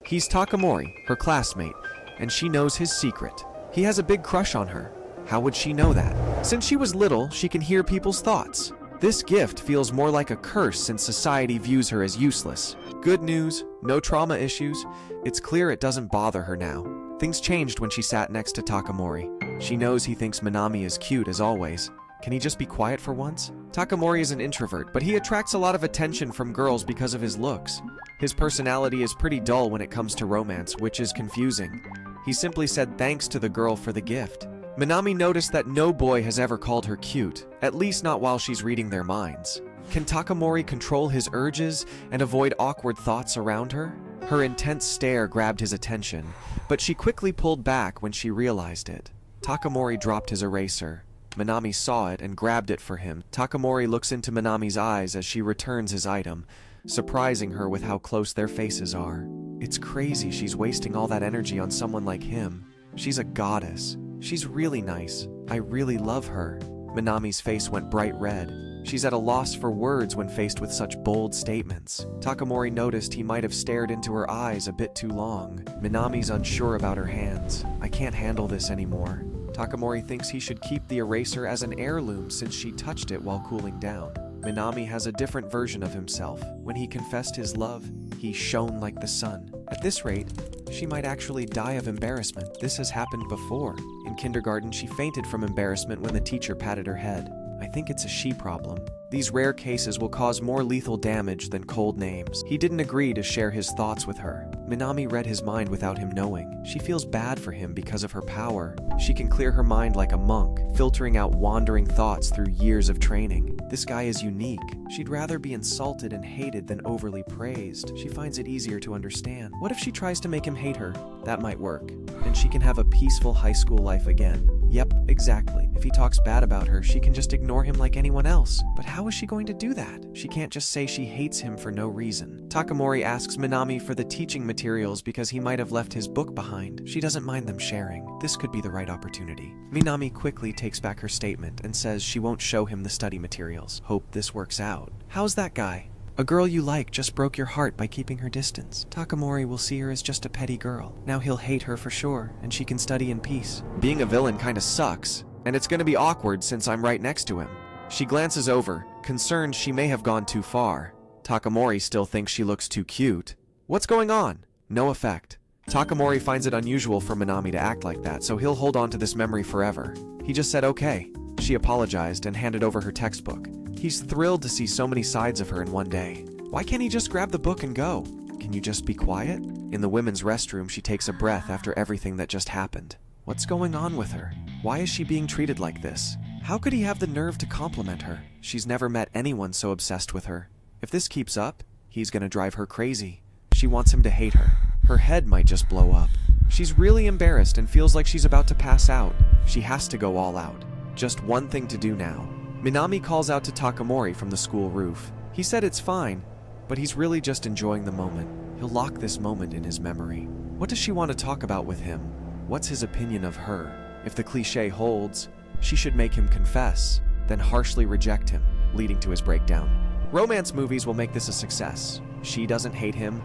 He's Takamori, her classmate, and she knows his secret. He has a big crush on her. How would she know that? Since she was little, she can hear people's thoughts. This gift feels more like a curse since society views her as useless. Good news, no trauma issues. It's clear it doesn't bother her now. Things changed when she sat next to Takamori. She knows he thinks Minami is cute as always. Can he just be quiet for once? Takamori is an introvert, but he attracts a lot of attention from girls because of his looks. His personality is pretty dull when it comes to romance, which is confusing. He simply said thanks to the girl for the gift. Minami noticed that no boy has ever called her cute, at least not while she's reading their minds. Can Takamori control his urges and avoid awkward thoughts around her? Her intense stare grabbed his attention, but she quickly pulled back when she realized it. Takamori dropped his eraser. Minami saw it and grabbed it for him. Takamori looks into Minami's eyes as she returns his item, surprising her with how close their faces are. It's crazy she's wasting all that energy on someone like him. She's a goddess. She's really nice. I really love her. Minami's face went bright red. She's at a loss for words when faced with such bold statements. Takamori noticed he might have stared into her eyes a bit too long. Minami's unsure about her hands. I can't handle this anymore. Takamori thinks he should keep the eraser as an heirloom since she touched it while cooling down. Minami has a different version of himself. When he confessed his love, he shone like the sun. At this rate, she might actually die of embarrassment. This has happened before. In kindergarten, she fainted from embarrassment when the teacher patted her head. I think it's a she problem. These rare cases will cause more lethal damage than cold names. He didn't agree to share his thoughts with her. Minami read his mind without him knowing. She feels bad for him because of her power. She can clear her mind like a monk, filtering out wandering thoughts through years of training. This guy is unique. She'd rather be insulted and hated than overly praised. She finds it easier to understand. What if she tries to make him hate her? That might work, and she can have a peaceful high school life again. Yep, exactly. If he talks bad about her, she can just ignore him like anyone else. But how is she going to do that? She can't just say she hates him for no reason. Takamori asks Minami for the teaching materials because he might have left his book behind. She doesn't mind them sharing. This could be the right opportunity. Minami quickly takes back her statement and says she won't show him the study materials. Hope this works out. How's that guy? A girl you like just broke your heart by keeping her distance. Takamori will see her as just a petty girl. Now he'll hate her for sure, and she can study in peace. Being a villain kinda sucks, and it's gonna be awkward since I'm right next to him. She glances over, concerned she may have gone too far. Takamori still thinks she looks too cute. What's going on? No effect. Takamori finds it unusual for Minami to act like that, so he'll hold on to this memory forever. He just said okay. She apologized and handed over her textbook. He's thrilled to see so many sides of her in one day. Why can't he just grab the book and go? Can you just be quiet? In the women's restroom, she takes a breath after everything that just happened. What's going on with her? Why is she being treated like this? How could he have the nerve to compliment her? She's never met anyone so obsessed with her. If this keeps up, he's gonna drive her crazy. She wants him to hate her. Her head might just blow up. She's really embarrassed and feels like she's about to pass out. She has to go all out. Just one thing to do now. Minami calls out to Takamori from the school roof. He said it's fine, but he's really just enjoying the moment. He'll lock this moment in his memory. What does she want to talk about with him? What's his opinion of her? If the cliché holds, she should make him confess, then harshly reject him, leading to his breakdown. Romance movies will make this a success. She doesn't hate him,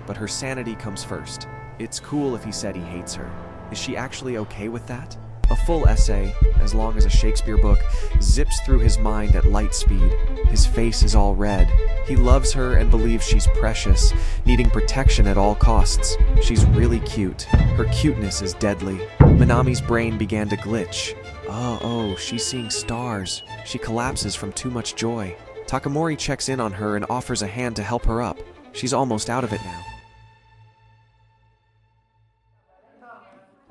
but her sanity comes first. It's cool if he said he hates her. Is she actually okay with that? A full essay, as long as a Shakespeare book, zips through his mind at light speed. His face is all red. He loves her and believes she's precious, needing protection at all costs. She's really cute. Her cuteness is deadly. Minami's brain began to glitch. Oh, she's seeing stars. She collapses from too much joy. Takamori checks in on her and offers a hand to help her up. She's almost out of it now.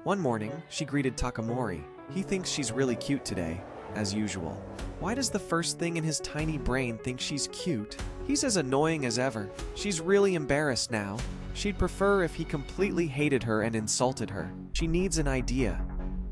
One morning, she greeted Takamori. He thinks she's really cute today, as usual. Why does the first thing in his tiny brain think she's cute? He's as annoying as ever. She's really embarrassed now. She'd prefer if he completely hated her and insulted her. She needs an idea,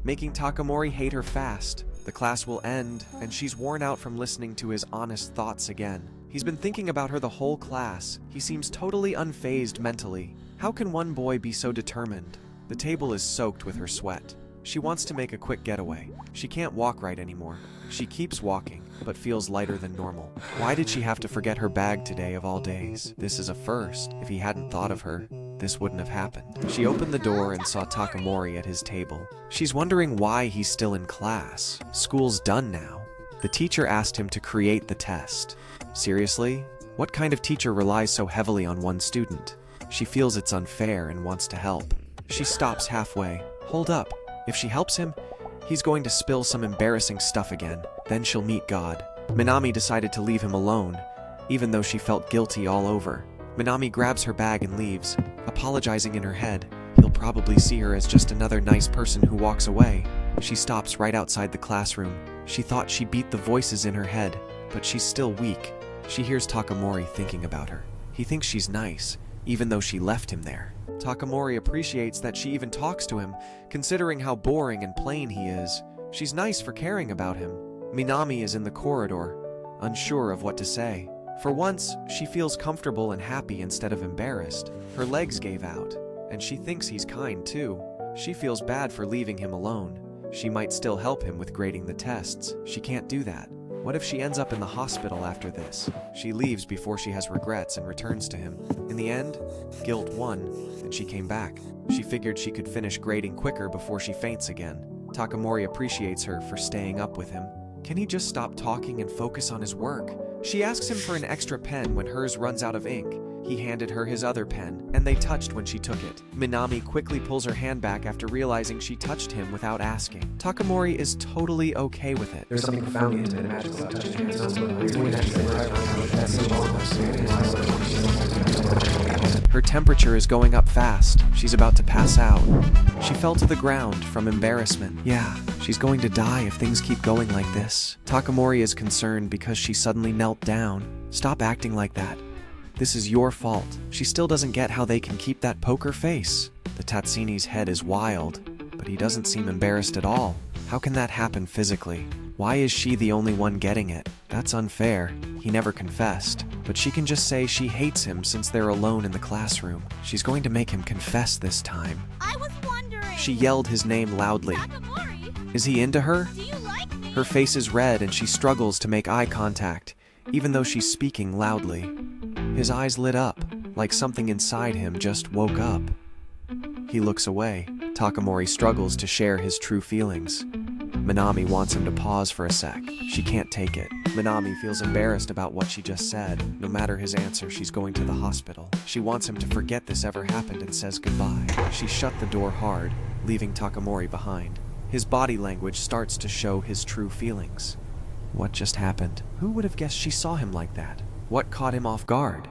making Takamori hate her fast. The class will end, and she's worn out from listening to his honest thoughts again. He's been thinking about her the whole class. He seems totally unfazed mentally. How can one boy be so determined? The table is soaked with her sweat. She wants to make a quick getaway. She can't walk right anymore. She keeps walking, but feels lighter than normal. Why did she have to forget her bag today of all days? This is a first. If he hadn't thought of her, this wouldn't have happened. She opened the door and saw Takamori at his table. She's wondering why he's still in class. School's done now. The teacher asked him to create the test. Seriously? What kind of teacher relies so heavily on one student? She feels it's unfair and wants to help. She stops halfway. Hold up. If she helps him, he's going to spill some embarrassing stuff again. Then she'll meet God. Minami decided to leave him alone, even though she felt guilty all over. Minami grabs her bag and leaves, apologizing in her head. He'll probably see her as just another nice person who walks away. She stops right outside the classroom. She thought she beat the voices in her head, but she's still weak. She hears Takamori thinking about her. He thinks she's nice, even though she left him there. Takamori appreciates that she even talks to him, considering how boring and plain he is. She's nice for caring about him. Minami is in the corridor, unsure of what to say. For once, she feels comfortable and happy instead of embarrassed. Her legs gave out, and she thinks he's kind too. She feels bad for leaving him alone. She might still help him with grading the tests. She can't do that. What if she ends up in the hospital after this? She leaves before she has regrets and returns to him. In the end, guilt won, and she came back. She figured she could finish grading quicker before she faints again. Takamori appreciates her for staying up with him. Can he just stop talking and focus on his work? She asks him for an extra pen when hers runs out of ink. He handed her his other pen, and they touched when she took it. Minami quickly pulls her hand back after realizing she touched him without asking. Takamori is totally okay with it. There's something profoundly intimate and magical about touching hands. Her temperature is going up fast. She's about to pass out. She fell to the ground from embarrassment. Yeah, she's going to die if things keep going like this. Takamori is concerned because she suddenly knelt down. Stop acting like that. This is your fault. She still doesn't get how they can keep that poker face. The Tatsini's head is wild, but he doesn't seem embarrassed at all. How can that happen physically? Why is she the only one getting it? That's unfair. He never confessed. But she can just say she hates him since they're alone in the classroom. She's going to make him confess this time. I was wondering. She yelled his name loudly. Takamori, Is he into her? do you like me? Her face is red and she struggles to make eye contact, even though she's speaking loudly. His eyes lit up, like something inside him just woke up. He looks away. Takamori struggles to share his true feelings. Minami wants him to pause for a sec. She can't take it. Minami feels embarrassed about what she just said. No matter his answer, she's going to the hospital. She wants him to forget this ever happened and says goodbye. She shut the door hard, leaving Takamori behind. His body language starts to show his true feelings. What just happened? Who would have guessed she saw him like that? What caught him off guard?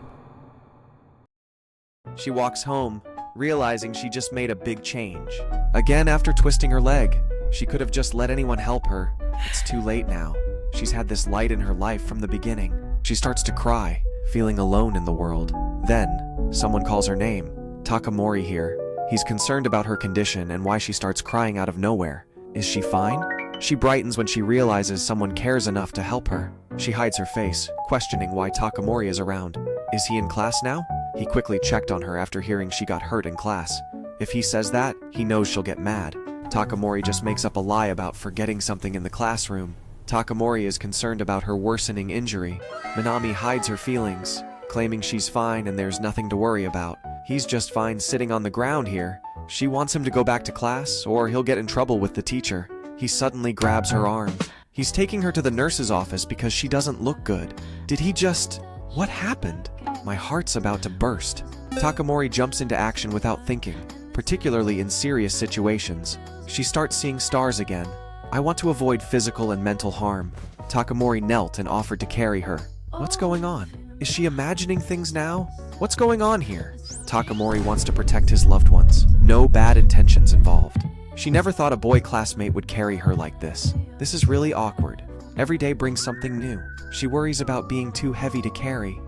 She walks home, realizing she just made a big change. Again after twisting her leg. She could have just let anyone help her. It's too late now. She's had this light in her life from the beginning. She starts to cry, feeling alone in the world. Then, someone calls her name. Takamori here. He's concerned about her condition and why she starts crying out of nowhere. Is she fine? She brightens when she realizes someone cares enough to help her. She hides her face, questioning why Takamori is around. Is he in class now? He quickly checked on her after hearing she got hurt in class. If he says that, he knows she'll get mad. Takamori just makes up a lie about forgetting something in the classroom. Takamori is concerned about her worsening injury. Minami hides her feelings, claiming she's fine and there's nothing to worry about. He's just fine sitting on the ground here. She wants him to go back to class, or he'll get in trouble with the teacher. He suddenly grabs her arm. He's taking her to the nurse's office because she doesn't look good. Did he just... What happened? My heart's about to burst. Takamori jumps into action without thinking, particularly in serious situations. She starts seeing stars again. I want to avoid physical and mental harm. Takamori knelt and offered to carry her. What's going on? Is she imagining things now? What's going on here? Takamori wants to protect his loved ones. No bad intentions involved. She never thought a boy classmate would carry her like this. This is really awkward. Every day brings something new. She worries about being too heavy to carry,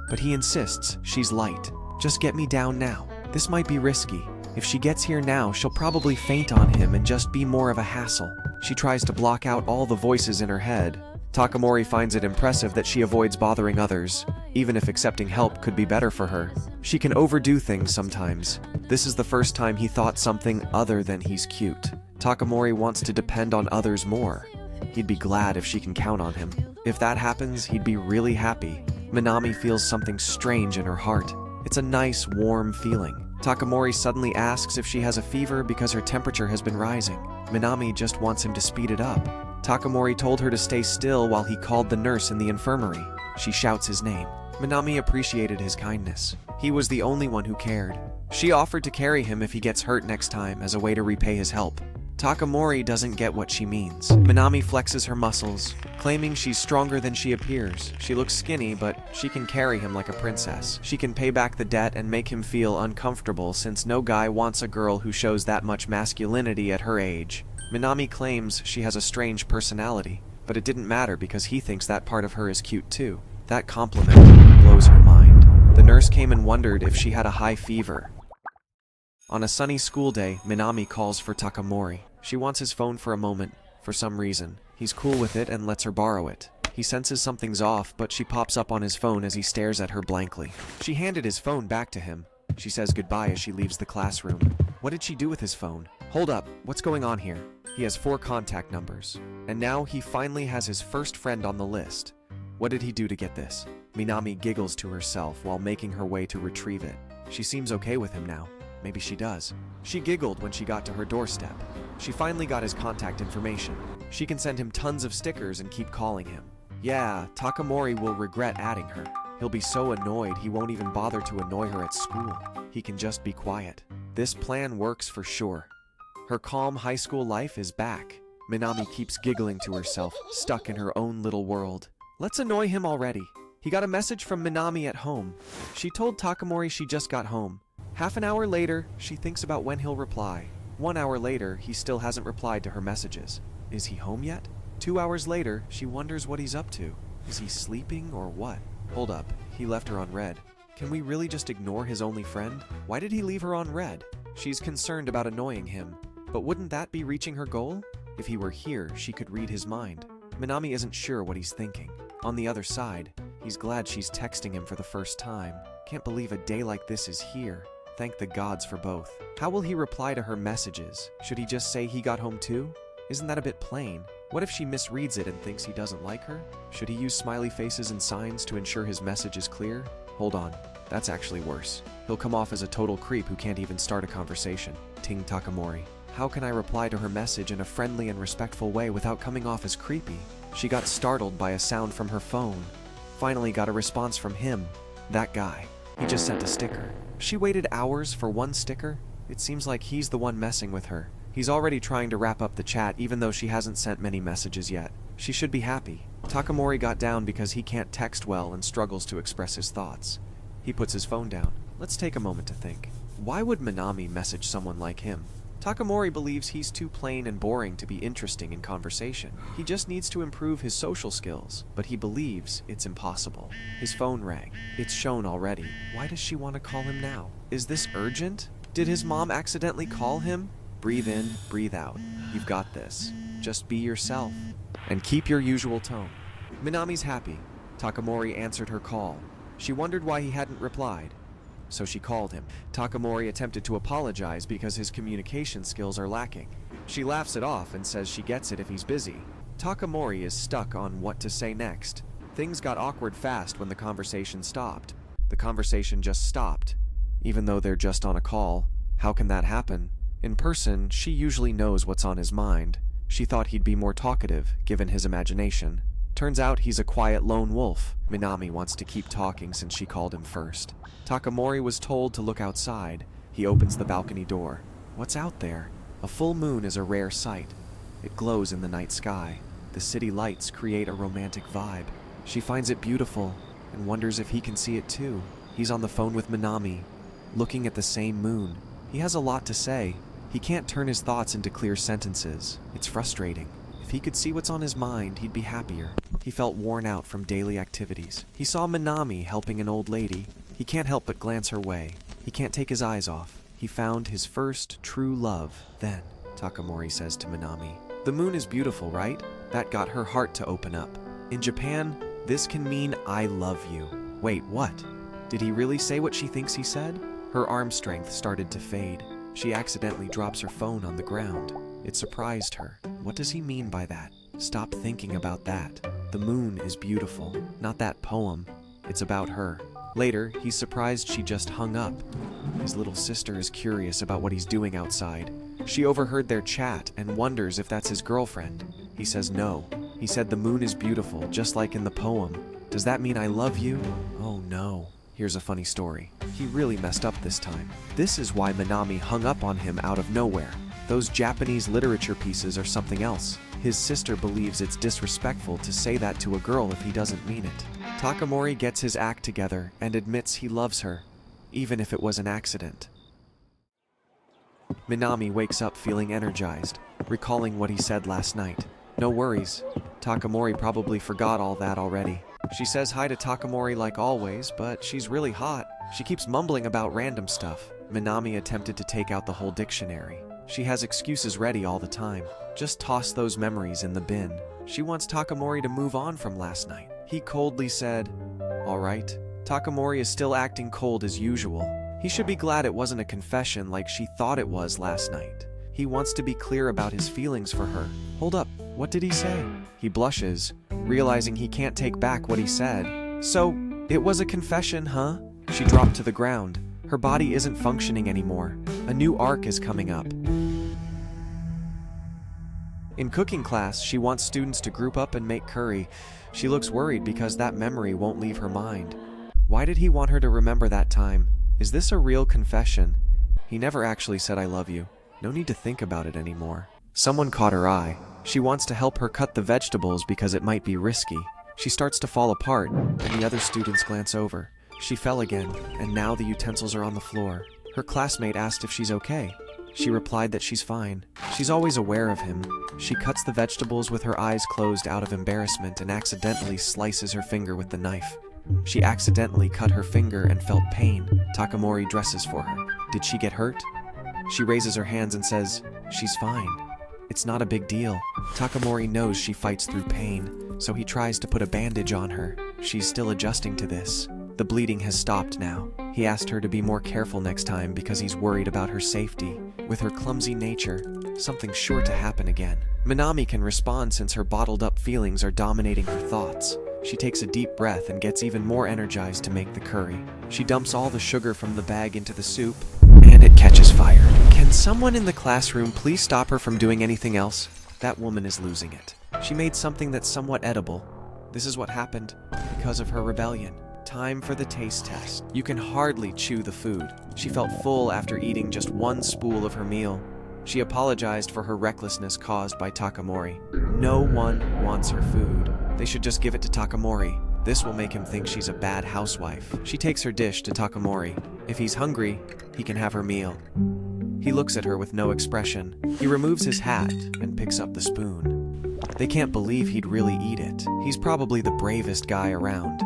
but he insists she's light. Just get me down now. This might be risky. If she gets here now, she'll probably faint on him and just be more of a hassle. She tries to block out all the voices in her head. Takamori finds it impressive that she avoids bothering others, even if accepting help could be better for her. She can overdo things sometimes. This is the first time he thought something other than he's cute. Takamori wants to depend on others more. He'd be glad if she can count on him. If that happens, he'd be really happy. Minami feels something strange in her heart. It's a nice, warm feeling. Takamori suddenly asks if she has a fever because her temperature has been rising. Minami just wants him to speed it up. Takamori told her to stay still while he called the nurse in the infirmary. She shouts his name. Minami appreciated his kindness. He was the only one who cared. She offered to carry him if he gets hurt next time as a way to repay his help. Takamori doesn't get what she means. Minami flexes her muscles, claiming she's stronger than she appears. She looks skinny, but she can carry him like a princess. She can pay back the debt and make him feel uncomfortable since no guy wants a girl who shows that much masculinity at her age. Minami claims she has a strange personality, but it didn't matter because he thinks that part of her is cute too. That compliment blows her mind. The nurse came and wondered if she had a high fever. On a sunny school day, Minami calls for Takamori. She wants his phone for a moment, for some reason. He's cool with it and lets her borrow it. He senses something's off, but she pops up on his phone as he stares at her blankly. She handed his phone back to him. She says goodbye as she leaves the classroom. What did she do with his phone? Hold up, what's going on here? He has 4 contact numbers, and now he finally has his first friend on the list. What did he do to get this? Minami giggles to herself while making her way to retrieve it. She seems okay with him now. Maybe she does. She giggled when she got to her doorstep. She finally got his contact information. She can send him tons of stickers and keep calling him. Yeah, Takamori will regret adding her. He'll be so annoyed he won't even bother to annoy her at school. He can just be quiet. This plan works for sure. Her calm high school life is back. Minami keeps giggling to herself, stuck in her own little world. Let's annoy him already. He got a message from Minami at home. She told Takamori she just got home. Half an hour later, she thinks about when he'll reply. 1 hour later, he still hasn't replied to her messages. Is he home yet? 2 hours later, she wonders what he's up to. Is he sleeping or what? Hold up, he left her on red. Can we really just ignore his only friend? Why did he leave her on red? She's concerned about annoying him. But wouldn't that be reaching her goal? If he were here, she could read his mind. Minami isn't sure what he's thinking. On the other side, he's glad she's texting him for the first time. Can't believe a day like this is here. Thank the gods for both. How will he reply to her messages? Should he just say he got home too? Isn't that a bit plain? What if she misreads it and thinks he doesn't like her? Should he use smiley faces and signs to ensure his message is clear? Hold on, that's actually worse. He'll come off as a total creep who can't even start a conversation. Ting Takamori. How can I reply to her message in a friendly and respectful way without coming off as creepy? She got startled by a sound from her phone. Finally got a response from him. That guy. He just sent a sticker. She waited hours for one sticker? It seems like he's the one messing with her. He's already trying to wrap up the chat even though she hasn't sent many messages yet. She should be happy. Takamori got down because he can't text well and struggles to express his thoughts. He puts his phone down. Let's take a moment to think. Why would Minami message someone like him? Takamori believes he's too plain and boring to be interesting in conversation. He just needs to improve his social skills, but he believes it's impossible. His phone rang. It's shown already. Why does she want to call him now? Is this urgent? Did his mom accidentally call him? Breathe in, breathe out. You've got this. Just be yourself. And keep your usual tone. Minami's happy. Takamori answered her call. She wondered why he hadn't replied. So she called him. Takamori attempted to apologize because his communication skills are lacking. She laughs it off and says she gets it if he's busy. Takamori is stuck on what to say next. Things got awkward fast when the conversation stopped. The conversation just stopped. Even though they're just on a call, how can that happen? In person, she usually knows what's on his mind. She thought he'd be more talkative, given his imagination. Turns out he's a quiet lone wolf. Minami wants to keep talking since she called him first. Takamori was told to look outside. He opens the balcony door. What's out there? A full moon is a rare sight. It glows in the night sky. The city lights create a romantic vibe. She finds it beautiful and wonders if he can see it too. He's on the phone with Minami, looking at the same moon. He has a lot to say. He can't turn his thoughts into clear sentences. It's frustrating. If he could see what's on his mind, he'd be happier. He felt worn out from daily activities. He saw Minami helping an old lady. He can't help but glance her way. He can't take his eyes off. He found his first true love then. Takamori says to Minami, "The moon is beautiful, right?" That got her heart to open up. In Japan, this can mean I love you. Wait, what? Did he really say what she thinks he said? Her arm strength started to fade. She accidentally drops her phone on the ground. It surprised her. What does he mean by that? Stop thinking about that. The moon is beautiful, not that poem. It's about her. Later, he's surprised she just hung up. His little sister is curious about what he's doing outside. She overheard their chat and wonders if that's his girlfriend. He says no. He said the moon is beautiful, just like in the poem. Does that mean I love you? Oh no. Here's a funny story. He really messed up this time. This is why Minami hung up on him out of nowhere. Those Japanese literature pieces are something else. His sister believes it's disrespectful to say that to a girl if he doesn't mean it. Takamori gets his act together and admits he loves her, even if it was an accident. Minami wakes up feeling energized, recalling what he said last night. No worries. Takamori probably forgot all that already. She says hi to Takamori like always, but she's really hot. She keeps mumbling about random stuff. Minami attempted to take out the whole dictionary. She has excuses ready all the time. Just toss those memories in the bin. She wants Takamori to move on from last night. He coldly said, "All right." Takamori is still acting cold as usual. He should be glad it wasn't a confession like she thought it was last night. He wants to be clear about his feelings for her. Hold up, what did he say? He blushes, realizing he can't take back what he said. So, it was a confession, huh? She dropped to the ground. Her body isn't functioning anymore. A new arc is coming up. In cooking class, she wants students to group up and make curry. She looks worried because that memory won't leave her mind. Why did he want her to remember that time? Is this a real confession? He never actually said I love you. No need to think about it anymore. Someone caught her eye. She wants to help her cut the vegetables because it might be risky. She starts to fall apart, and the other students glance over. She fell again, and now the utensils are on the floor. Her classmate asked if she's okay. She replied that she's fine. She's always aware of him. She cuts the vegetables with her eyes closed out of embarrassment and accidentally slices her finger with the knife. She accidentally cut her finger and felt pain. Takamori dresses for her. Did she get hurt? She raises her hands and says, "She's fine. It's not a big deal." Takamori knows she fights through pain, so he tries to put a bandage on her. She's still adjusting to this. The bleeding has stopped now. He asked her to be more careful next time because he's worried about her safety. With her clumsy nature, something's sure to happen again. Minami can respond since her bottled up feelings are dominating her thoughts. She takes a deep breath and gets even more energized to make the curry. She dumps all the sugar from the bag into the soup, and it catches fire. Can someone in the classroom please stop her from doing anything else? That woman is losing it. She made something that's somewhat edible. This is what happened because of her rebellion. Time for the taste test. You can hardly chew the food. She felt full after eating just one spool of her meal. She apologized for her recklessness caused by Takamori. No one wants her food. They should just give it to Takamori. This will make him think she's a bad housewife. She takes her dish to Takamori. If he's hungry, he can have her meal. He looks at her with no expression. He removes his hat and picks up the spoon. They can't believe he'd really eat it. He's probably the bravest guy around.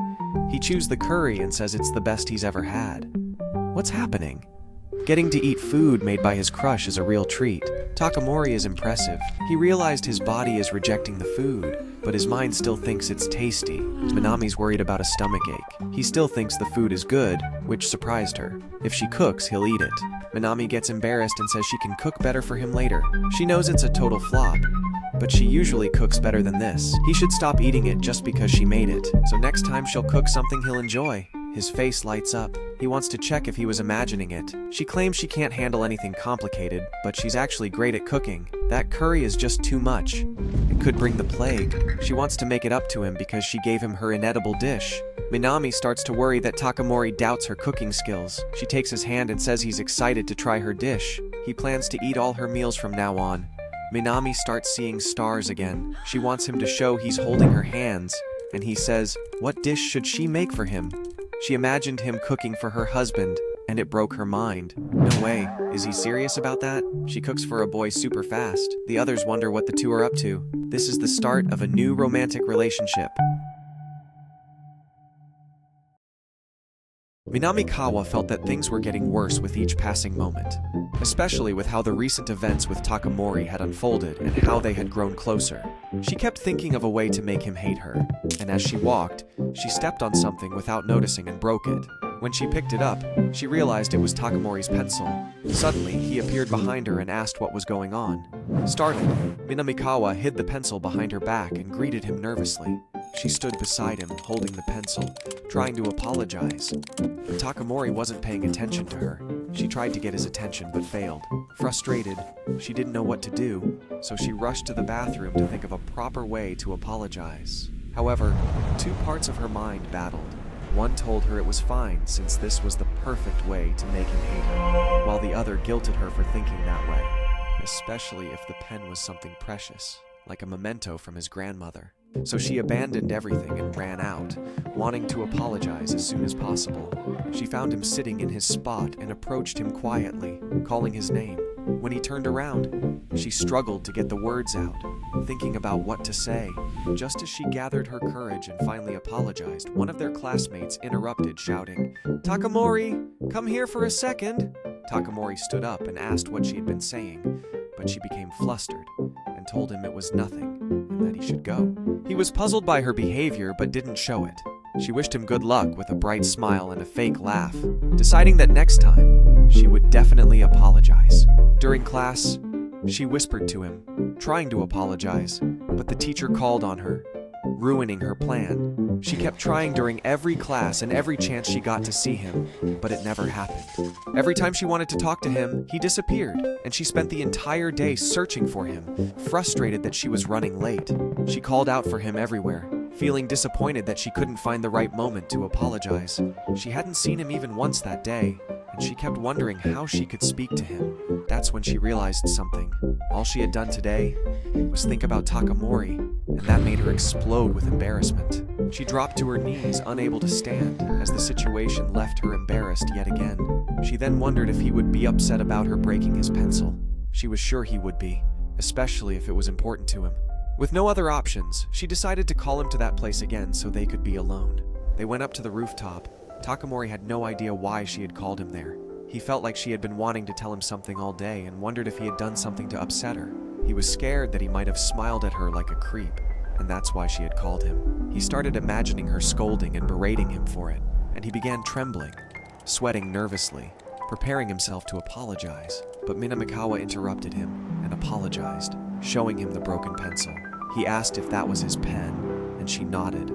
He chews the curry and says it's the best he's ever had. What's happening? Getting to eat food made by his crush is a real treat. Takamori is impressive. He realized his body is rejecting the food, but his mind still thinks it's tasty. Minami's worried about a stomachache. He still thinks the food is good, which surprised her. If she cooks, he'll eat it. Minami gets embarrassed and says she can cook better for him later. She knows it's a total flop, but she usually cooks better than this. He should stop eating it just because she made it, so next time she'll cook something he'll enjoy. His face lights up. He wants to check if he was imagining it. She claims she can't handle anything complicated, but she's actually great at cooking. That curry is just too much. It could bring the plague. She wants to make it up to him because she gave him her inedible dish. Minami starts to worry that Takamori doubts her cooking skills. She takes his hand and says he's excited to try her dish. He plans to eat all her meals from now on. Minami starts seeing stars again. She wants him to show he's holding her hands, and he says, what dish should she make for him? She imagined him cooking for her husband, and it broke her mind. No way. Is he serious about that? She cooks for a boy super fast. The others wonder what the two are up to. This is the start of a new romantic relationship. Minamikawa felt that things were getting worse with each passing moment, especially with how the recent events with Takamori had unfolded and how they had grown closer. She kept thinking of a way to make him hate her, and as she walked, she stepped on something without noticing and broke it. When she picked it up, she realized it was Takamori's pencil. Suddenly, he appeared behind her and asked what was going on. Startled, Minamikawa hid the pencil behind her back and greeted him nervously. She stood beside him, holding the pencil, trying to apologize. But Takamori wasn't paying attention to her. She tried to get his attention but failed. Frustrated, she didn't know what to do, so she rushed to the bathroom to think of a proper way to apologize. However, two parts of her mind battled. One told her it was fine since this was the perfect way to make him hate her, while the other guilted her for thinking that way, especially if the pen was something precious, like a memento from his grandmother. So she abandoned everything and ran out, wanting to apologize as soon as possible. She found him sitting in his spot and approached him quietly, calling his name. When he turned around, she struggled to get the words out, thinking about what to say. Just as she gathered her courage and finally apologized, one of their classmates interrupted, shouting, "Takamori, come here for a second." Takamori stood up and asked what she had been saying, but she became flustered and told him it was nothing and that he should go. He was puzzled by her behavior but didn't show it. She wished him good luck with a bright smile and a fake laugh, deciding that next time, she would definitely apologize. During class, she whispered to him, trying to apologize, but the teacher called on her, ruining her plan. She kept trying during every class and every chance she got to see him, but it never happened. Every time she wanted to talk to him, he disappeared, and she spent the entire day searching for him, frustrated that she was running late. She called out for him everywhere, feeling disappointed that she couldn't find the right moment to apologize. She hadn't seen him even once that day, and she kept wondering how she could speak to him. That's when she realized something. All she had done today was think about Takamori, and that made her explode with embarrassment. She dropped to her knees, unable to stand, as the situation left her embarrassed yet again. She then wondered if he would be upset about her breaking his pencil. She was sure he would be, especially if it was important to him. With no other options, she decided to call him to that place again so they could be alone. They went up to the rooftop. Takamori had no idea why she had called him there. He felt like she had been wanting to tell him something all day and wondered if he had done something to upset her. He was scared that he might have smiled at her like a creep, and that's why she had called him. He started imagining her scolding and berating him for it, and he began trembling, sweating nervously, preparing himself to apologize. But Minamikawa interrupted him and apologized, showing him the broken pencil. He asked if that was his pen, and she nodded,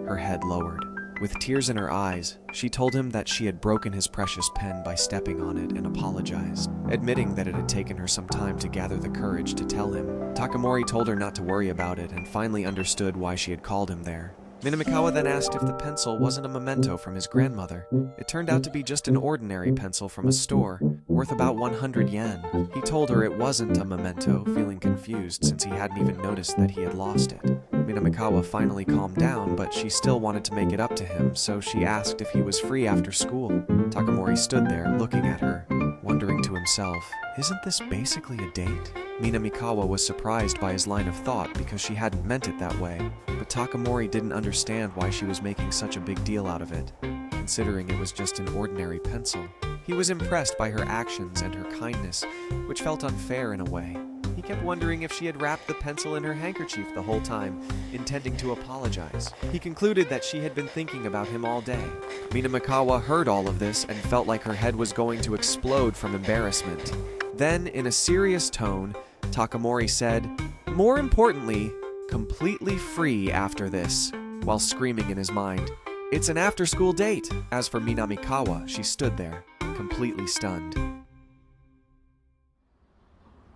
her head lowered. With tears in her eyes, she told him that she had broken his precious pen by stepping on it and apologized, admitting that it had taken her some time to gather the courage to tell him. Takamori told her not to worry about it and finally understood why she had called him there. Minamikawa then asked if the pencil wasn't a memento from his grandmother. It turned out to be just an ordinary pencil from a store, worth about 100 yen. He told her it wasn't a memento, feeling confused since he hadn't even noticed that he had lost it. Minamikawa finally calmed down, but she still wanted to make it up to him, so she asked if he was free after school. Takamori stood there, looking at her, wondering to himself, isn't this basically a date? Minamikawa was surprised by his line of thought because she hadn't meant it that way, but Takamori didn't understand why she was making such a big deal out of it, considering it was just an ordinary pencil. He was impressed by her actions and her kindness, which felt unfair in a way. He kept wondering if she had wrapped the pencil in her handkerchief the whole time, intending to apologize. He concluded that she had been thinking about him all day. Minamikawa heard all of this and felt like her head was going to explode from embarrassment. Then, in a serious tone, Takamori said, "More importantly, completely free after this," while screaming in his mind, "It's an after-school date!" As for Minamikawa, she stood there, completely stunned.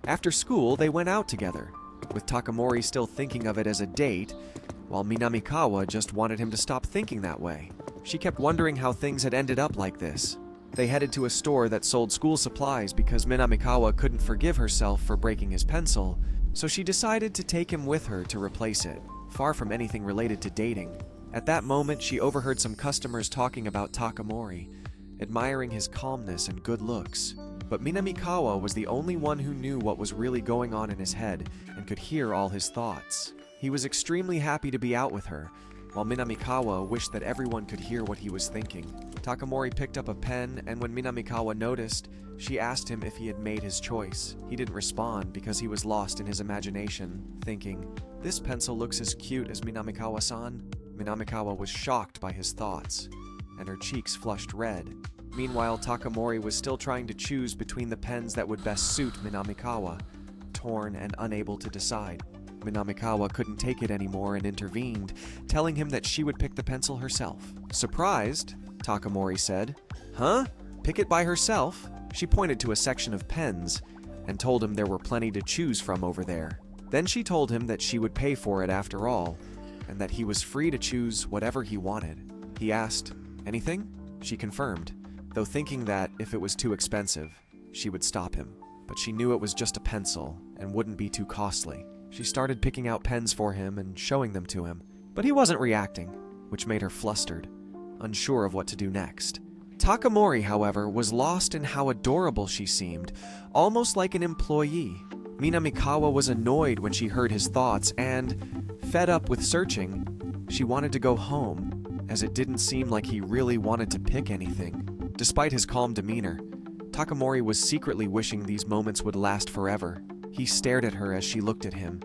After school, they went out together, with Takamori still thinking of it as a date, while Minamikawa just wanted him to stop thinking that way. She kept wondering how things had ended up like this. They headed to a store that sold school supplies because Minamikawa couldn't forgive herself for breaking his pencil, so she decided to take him with her to replace it, far from anything related to dating. At that moment, she overheard some customers talking about Takamori, admiring his calmness and good looks. But Minamikawa was the only one who knew what was really going on in his head and could hear all his thoughts. He was extremely happy to be out with her, while Minamikawa wished that everyone could hear what he was thinking. Takamori picked up a pen, and when Minamikawa noticed, she asked him if he had made his choice. He didn't respond because he was lost in his imagination, thinking, "This pencil looks as cute as Minamikawa-san." Minamikawa was shocked by his thoughts, and her cheeks flushed red. Meanwhile, Takamori was still trying to choose between the pens that would best suit Minamikawa, torn and unable to decide. Minamikawa couldn't take it anymore and intervened, telling him that she would pick the pencil herself. Surprised, Takamori said, "Huh? Pick it by herself?" She pointed to a section of pens and told him there were plenty to choose from over there. Then she told him that she would pay for it after all, and that he was free to choose whatever he wanted. He asked, "Anything?" She confirmed, though thinking that if it was too expensive, she would stop him. But she knew it was just a pencil and wouldn't be too costly. She started picking out pens for him and showing them to him, but he wasn't reacting, which made her flustered, unsure of what to do next. Takamori, however, was lost in how adorable she seemed, almost like an employee. Minamikawa was annoyed when she heard his thoughts and, fed up with searching, she wanted to go home, as it didn't seem like he really wanted to pick anything. Despite his calm demeanor, Takamori was secretly wishing these moments would last forever. He stared at her as she looked at him,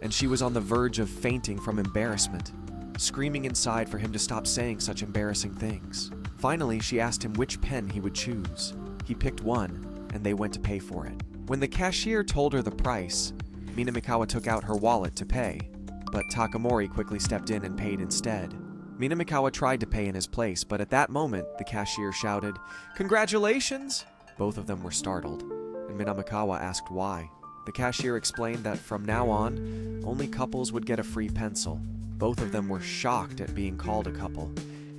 and she was on the verge of fainting from embarrassment, screaming inside for him to stop saying such embarrassing things. Finally, she asked him which pen he would choose. He picked one, and they went to pay for it. When the cashier told her the price, Minamikawa took out her wallet to pay, but Takamori quickly stepped in and paid instead. Minamikawa tried to pay in his place, but at that moment, the cashier shouted, "Congratulations!" Both of them were startled, and Minamikawa asked why. The cashier explained that from now on, only couples would get a free pencil. Both of them were shocked at being called a couple,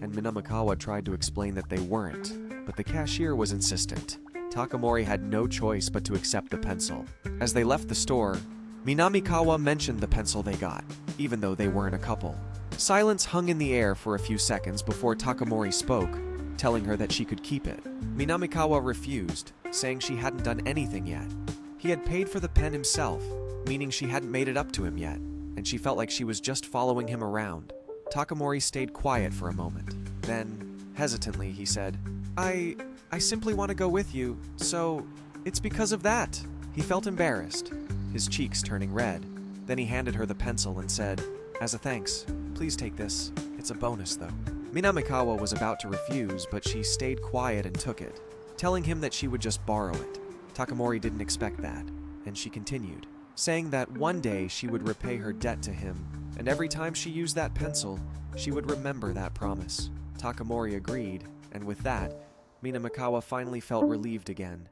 and Minamikawa tried to explain that they weren't, but the cashier was insistent. Takamori had no choice but to accept the pencil. As they left the store, Minamikawa mentioned the pencil they got, even though they weren't a couple. Silence hung in the air for a few seconds before Takamori spoke, telling her that she could keep it. Minamikawa refused, saying she hadn't done anything yet. He had paid for the pen himself, meaning she hadn't made it up to him yet, and she felt like she was just following him around. Takamori stayed quiet for a moment. Then, hesitantly, he said, I simply want to go with you, so it's because of that." He felt embarrassed, his cheeks turning red. Then he handed her the pencil and said, "As a thanks, please take this. It's a bonus, though." Minamikawa was about to refuse, but she stayed quiet and took it, telling him that she would just borrow it. Takamori didn't expect that, and she continued, saying that one day she would repay her debt to him, and every time she used that pencil, she would remember that promise. Takamori agreed, and with that, Minamikawa finally felt relieved again.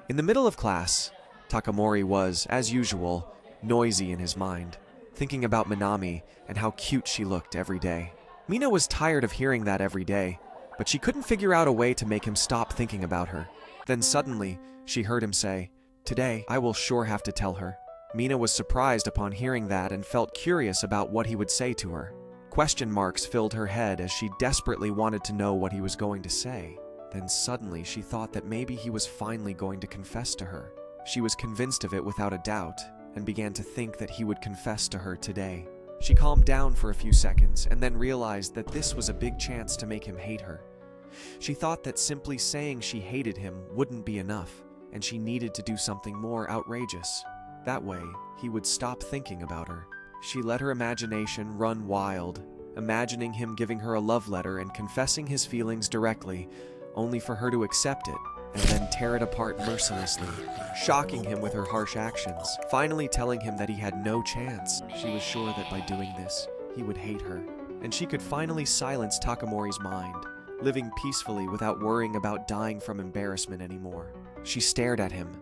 In the middle of class, Takamori was, as usual, noisy in his mind, thinking about Minami and how cute she looked every day. Mina was tired of hearing that every day, but she couldn't figure out a way to make him stop thinking about her. Then suddenly, she heard him say, "Today, I will sure have to tell her." Mina was surprised upon hearing that and felt curious about what he would say to her. Question marks filled her head as she desperately wanted to know what he was going to say. Then suddenly, she thought that maybe he was finally going to confess to her. She was convinced of it without a doubt, and began to think that he would confess to her today. She calmed down for a few seconds and then realized that this was a big chance to make him hate her. She thought that simply saying she hated him wouldn't be enough, and she needed to do something more outrageous. That way, he would stop thinking about her. She let her imagination run wild, imagining him giving her a love letter and confessing his feelings directly, only for her to accept it and then tear it apart mercilessly, shocking him with her harsh actions, finally telling him that he had no chance. She was sure that by doing this, he would hate her, and she could finally silence Takamori's mind, living peacefully without worrying about dying from embarrassment anymore. She stared at him,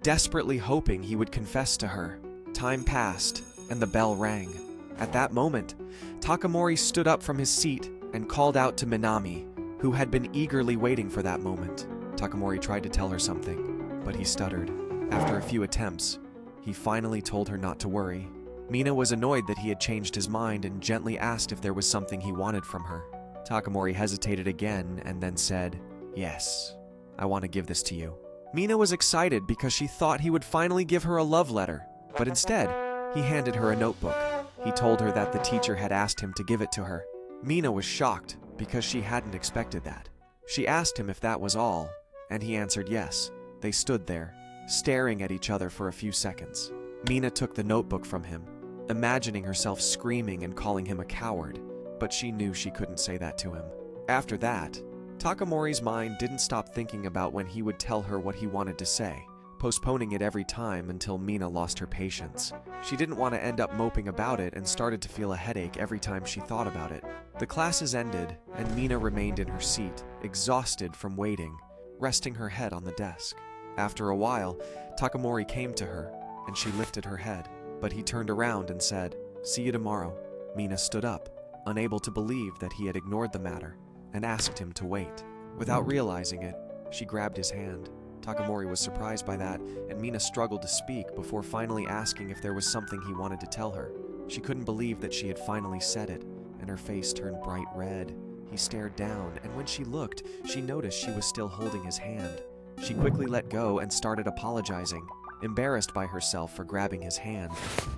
desperately hoping he would confess to her. Time passed, and the bell rang. At that moment, Takamori stood up from his seat and called out to Minami, who had been eagerly waiting for that moment. Takamori tried to tell her something, but he stuttered. After a few attempts, he finally told her not to worry. Mina was annoyed that he had changed his mind and gently asked if there was something he wanted from her. Takamori hesitated again and then said, "Yes, I want to give this to you." Mina was excited because she thought he would finally give her a love letter, but instead, he handed her a notebook. He told her that the teacher had asked him to give it to her. Mina was shocked because she hadn't expected that. She asked him if that was all, and he answered yes. They stood there, staring at each other for a few seconds. Mina took the notebook from him, imagining herself screaming and calling him a coward, but she knew she couldn't say that to him. After that, Takamori's mind didn't stop thinking about when he would tell her what he wanted to say, postponing it every time until Mina lost her patience. She didn't want to end up moping about it and started to feel a headache every time she thought about it. The classes ended, and Mina remained in her seat, exhausted from waiting, resting her head on the desk. After a while, Takamori came to her, and she lifted her head, but he turned around and said, "See you tomorrow." Mina stood up, unable to believe that he had ignored the matter, and asked him to wait. Without realizing it, she grabbed his hand. Takamori was surprised by that, and Mina struggled to speak before finally asking if there was something he wanted to tell her. She couldn't believe that she had finally said it, and her face turned bright red. He stared down, and when she looked, she noticed she was still holding his hand. She quickly let go and started apologizing, embarrassed by herself for grabbing his hand.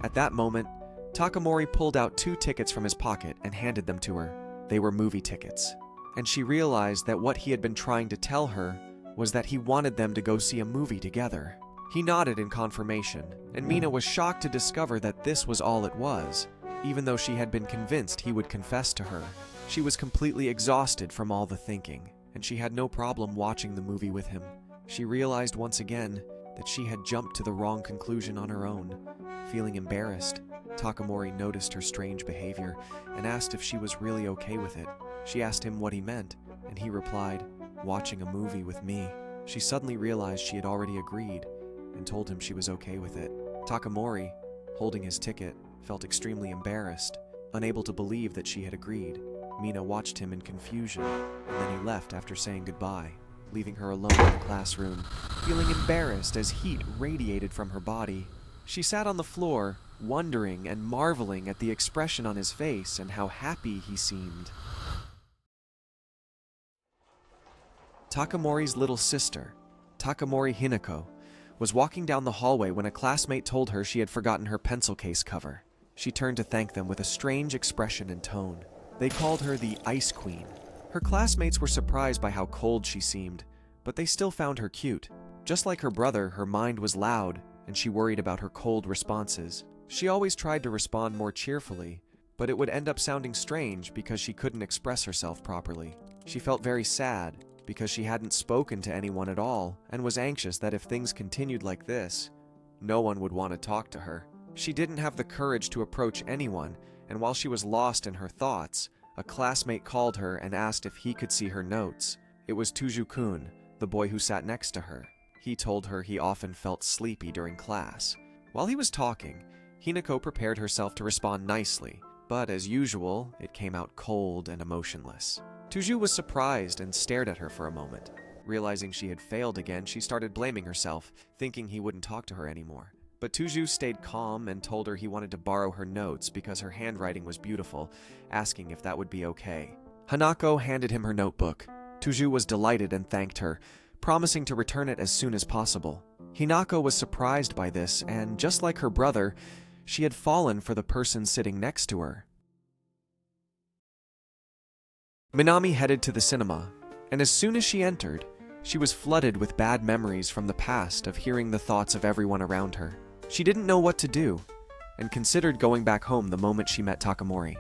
At that moment, Takamori pulled out 2 tickets from his pocket and handed them to her. They were movie tickets, and she realized that what he had been trying to tell her was that he wanted them to go see a movie together. He nodded in confirmation, and Mina was shocked to discover that this was all it was, even though she had been convinced he would confess to her. She was completely exhausted from all the thinking, and she had no problem watching the movie with him. She realized once again that she had jumped to the wrong conclusion on her own. Feeling embarrassed, Takamori noticed her strange behavior and asked if she was really okay with it. She asked him what he meant, and he replied, "Watching a movie with me." She suddenly realized she had already agreed and told him she was okay with it. Takamori, holding his ticket, felt extremely embarrassed, unable to believe that she had agreed. Mina watched him in confusion, and then he left after saying goodbye, leaving her alone in the classroom, feeling embarrassed as heat radiated from her body. She sat on the floor, wondering and marveling at the expression on his face and how happy he seemed. Takamori's little sister, Takamori Hinako, was walking down the hallway when a classmate told her she had forgotten her pencil case cover. She turned to thank them with a strange expression and tone. They called her the Ice Queen. Her classmates were surprised by how cold she seemed, but they still found her cute. Just like her brother, her mind was loud, and she worried about her cold responses. She always tried to respond more cheerfully, but it would end up sounding strange because she couldn't express herself properly. She felt very sad because she hadn't spoken to anyone at all and was anxious that if things continued like this, no one would want to talk to her. She didn't have the courage to approach anyone, and while she was lost in her thoughts, a classmate called her and asked if he could see her notes. It was Tuju-kun, the boy who sat next to her. He told her he often felt sleepy during class. While he was talking, Hinako prepared herself to respond nicely, but as usual, it came out cold and emotionless. Tuju was surprised and stared at her for a moment. Realizing she had failed again, she started blaming herself, thinking he wouldn't talk to her anymore. But Tuju stayed calm and told her he wanted to borrow her notes because her handwriting was beautiful, asking if that would be okay. Hanako handed him her notebook. Tuju was delighted and thanked her, promising to return it as soon as possible. Hinako was surprised by this, and just like her brother, she had fallen for the person sitting next to her. Minami headed to the cinema, and as soon as she entered, she was flooded with bad memories from the past of hearing the thoughts of everyone around her. She didn't know what to do, and considered going back home the moment she met Takamori,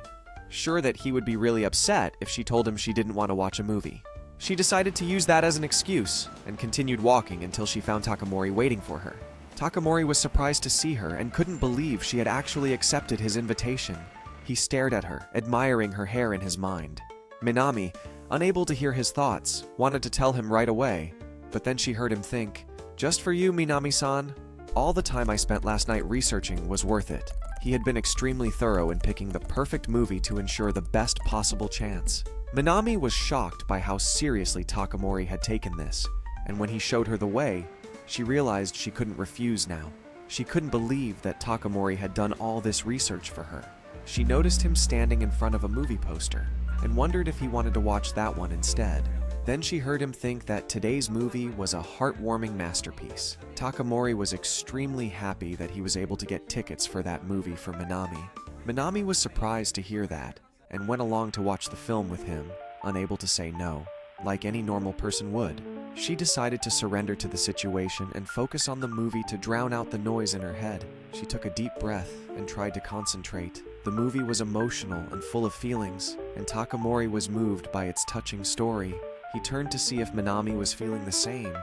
sure that he would be really upset if she told him she didn't want to watch a movie. She decided to use that as an excuse, and continued walking until she found Takamori waiting for her. Takamori was surprised to see her and couldn't believe she had actually accepted his invitation. He stared at her, admiring her hair in his mind. Minami, unable to hear his thoughts, wanted to tell him right away, but then she heard him think, "Just for you, Minami-san. All the time I spent last night researching was worth it." He had been extremely thorough in picking the perfect movie to ensure the best possible chance. Minami was shocked by how seriously Takamori had taken this, and when he showed her the way, she realized she couldn't refuse now. She couldn't believe that Takamori had done all this research for her. She noticed him standing in front of a movie poster, and wondered if he wanted to watch that one instead. Then she heard him think that today's movie was a heartwarming masterpiece. Takamori was extremely happy that he was able to get tickets for that movie for Minami. Minami was surprised to hear that, and went along to watch the film with him, unable to say no, like any normal person would. She decided to surrender to the situation and focus on the movie to drown out the noise in her head. She took a deep breath and tried to concentrate. The movie was emotional and full of feelings, and Takamori was moved by its touching story. He turned to see if Minami was feeling the same,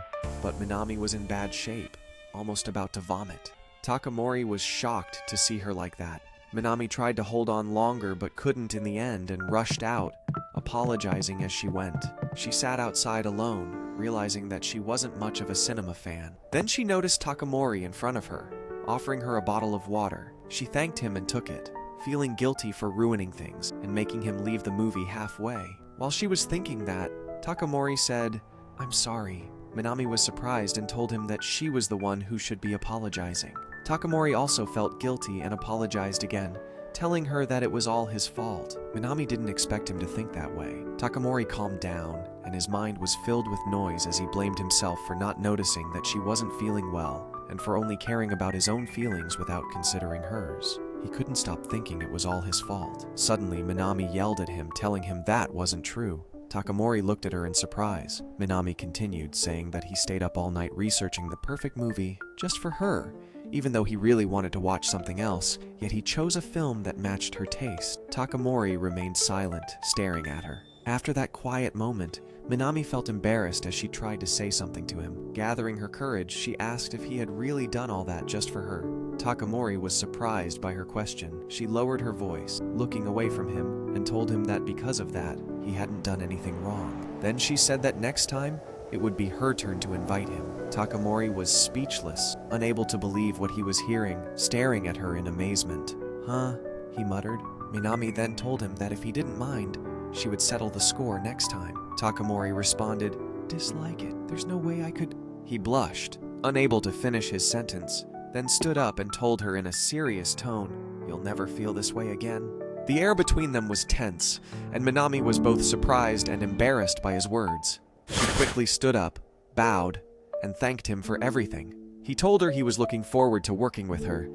but Minami was in bad shape, almost about to vomit. Takamori was shocked to see her like that. Minami tried to hold on longer but couldn't in the end and rushed out, apologizing as she went. She sat outside alone, realizing that she wasn't much of a cinema fan. Then she noticed Takamori in front of her, offering her a bottle of water. She thanked him and took it, feeling guilty for ruining things and making him leave the movie halfway. While she was thinking that, Takamori said, "I'm sorry." Minami was surprised and told him that she was the one who should be apologizing. Takamori also felt guilty and apologized again, telling her that it was all his fault. Minami didn't expect him to think that way. Takamori calmed down, and his mind was filled with noise as he blamed himself for not noticing that she wasn't feeling well, and for only caring about his own feelings without considering hers. He couldn't stop thinking it was all his fault. Suddenly, Minami yelled at him, telling him that wasn't true. Takamori looked at her in surprise. Minami continued, saying that he stayed up all night researching the perfect movie just for her, even though he really wanted to watch something else, yet he chose a film that matched her taste. Takamori remained silent, staring at her. After that quiet moment, Minami felt embarrassed as she tried to say something to him. Gathering her courage, she asked if he had really done all that just for her. Takamori was surprised by her question. She lowered her voice, looking away from him, and told him that because of that, he hadn't done anything wrong. Then she said that next time, it would be her turn to invite him. Takamori was speechless, unable to believe what he was hearing, staring at her in amazement. "Huh?" he muttered. Minami then told him that if he didn't mind, she would settle the score next time. Takamori responded, "Dislike it. There's no way I could..." He blushed, unable to finish his sentence, then stood up and told her in a serious tone, "You'll never feel this way again." The air between them was tense, and Minami was both surprised and embarrassed by his words. She quickly stood up, bowed, and thanked him for everything. He told her he was looking forward to working with her,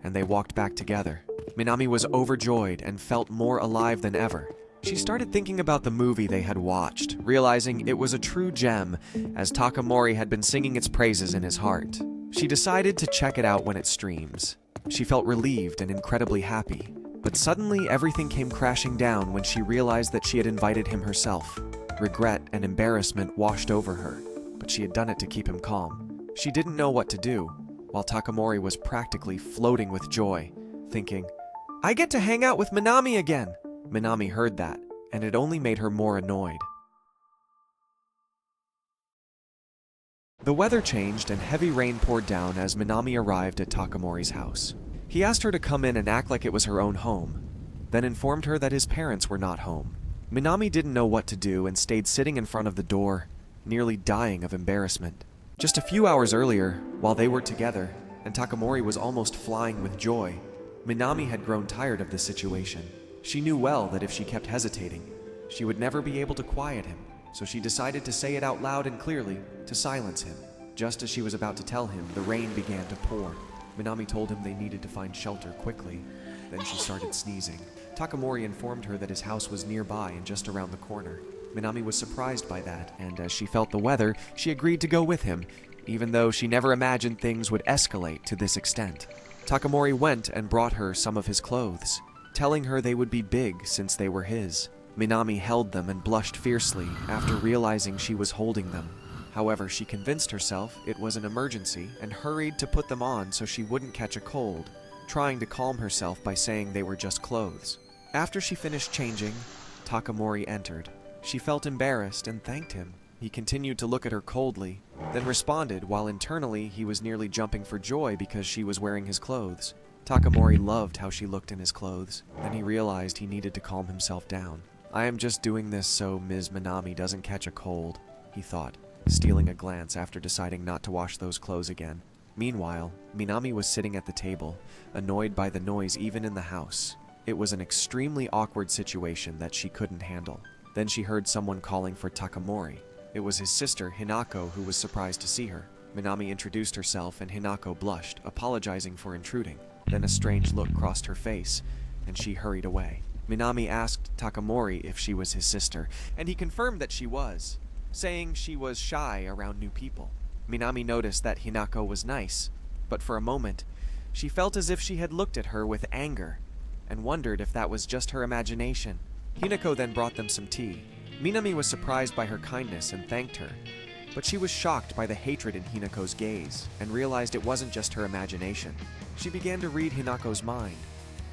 and they walked back together. Minami was overjoyed and felt more alive than ever. She started thinking about the movie they had watched, realizing it was a true gem, as Takamori had been singing its praises in his heart. She decided to check it out when it streams. She felt relieved and incredibly happy, but suddenly everything came crashing down when she realized that she had invited him herself. Regret and embarrassment washed over her, but she had done it to keep him calm. She didn't know what to do, while Takamori was practically floating with joy, thinking, "I get to hang out with Minami again!" Minami heard that, and it only made her more annoyed. The weather changed and heavy rain poured down as Minami arrived at Takamori's house. He asked her to come in and act like it was her own home, then informed her that his parents were not home. Minami didn't know what to do and stayed sitting in front of the door, nearly dying of embarrassment. Just a few hours earlier, while they were together, and Takamori was almost flying with joy, Minami had grown tired of the situation. She knew well that if she kept hesitating, she would never be able to quiet him, so she decided to say it out loud and clearly to silence him. Just as she was about to tell him, the rain began to pour. Minami told him they needed to find shelter quickly. Then she started sneezing. Takamori informed her that his house was nearby and just around the corner. Minami was surprised by that, and as she felt the weather, she agreed to go with him, even though she never imagined things would escalate to this extent. Takamori went and brought her some of his clothes, telling her they would be big since they were his. Minami held them and blushed fiercely after realizing she was holding them. However, she convinced herself it was an emergency and hurried to put them on so she wouldn't catch a cold, trying to calm herself by saying they were just clothes. After she finished changing, Takamori entered. She felt embarrassed and thanked him. He continued to look at her coldly, then responded while internally he was nearly jumping for joy because she was wearing his clothes. Takamori loved how she looked in his clothes. Then he realized he needed to calm himself down. "I am just doing this so Ms. Minami doesn't catch a cold," he thought, stealing a glance after deciding not to wash those clothes again. Meanwhile, Minami was sitting at the table, annoyed by the noise even in the house. It was an extremely awkward situation that she couldn't handle. Then she heard someone calling for Takamori. It was his sister, Hinako, who was surprised to see her. Minami introduced herself and Hinako blushed, apologizing for intruding. Then a strange look crossed her face, and she hurried away. Minami asked Takamori if she was his sister, and he confirmed that she was, saying she was shy around new people. Minami noticed that Hinako was nice, but for a moment, she felt as if she had looked at her with anger, and wondered if that was just her imagination. Hinako then brought them some tea, Minami was surprised by her kindness and thanked her, but she was shocked by the hatred in Hinako's gaze and realized it wasn't just her imagination. She began to read Hinako's mind.